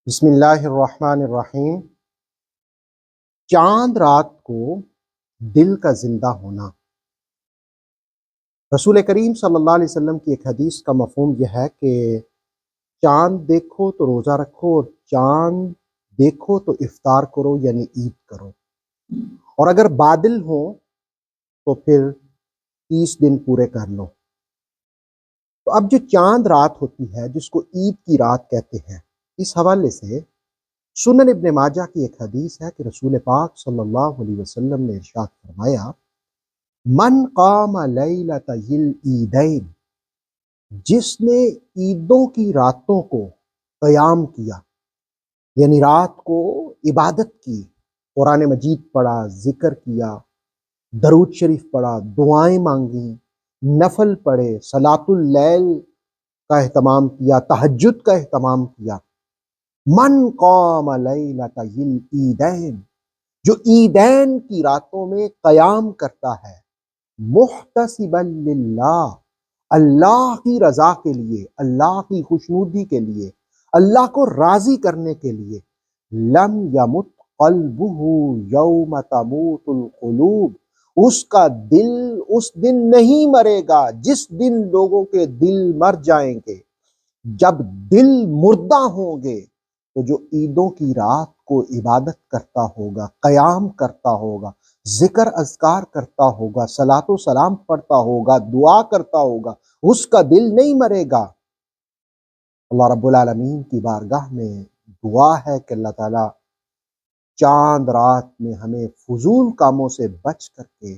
بسم اللہ الرحمن الرحیم۔ چاند رات کو دل کا زندہ ہونا۔ رسول کریم صلی اللہ علیہ وسلم کی ایک حدیث کا مفہوم یہ ہے کہ چاند دیکھو تو روزہ رکھو، اور چاند دیکھو تو افطار کرو، یعنی عید کرو، اور اگر بادل ہوں تو پھر 30 دن پورے کر لو۔ تو اب جو چاند رات ہوتی ہے جس کو عید کی رات کہتے ہیں، اس حوالے سے سنن ابن ماجہ کی ایک حدیث ہے کہ رسول پاک صلی اللہ علیہ وسلم نے ارشاد فرمایا، من قام لیلۃ العیدین، جس نے عیدوں کی راتوں کو قیام کیا، یعنی رات کو عبادت کی، قرآن مجید پڑھا، ذکر کیا، درود شریف پڑھا، دعائیں مانگیں، نفل پڑھے، صلاۃ اللیل کا اہتمام کیا، تہجد کا اہتمام کیا۔ من قام لیلۃ العیدین، جو عیدین کی راتوں میں قیام کرتا ہے، محتسبا للہ، اللہ کی رضا کے لیے، اللہ کی خوشنودی کے لیے، اللہ کو راضی کرنے کے لیے، لم یمت قلبہ یوم تموت القلوب، اس کا دل اس دن نہیں مرے گا جس دن لوگوں کے دل مر جائیں گے۔ جب دل مردہ ہوں گے تو جو عیدوں کی رات کو عبادت کرتا ہوگا، قیام کرتا ہوگا، ذکر اذکار کرتا ہوگا، صلاۃ و سلام پڑھتا ہوگا، دعا کرتا ہوگا، اس کا دل نہیں مرے گا۔ اللہ رب العالمین کی بارگاہ میں دعا ہے کہ اللہ تعالیٰ چاند رات میں ہمیں فضول کاموں سے بچ کر کے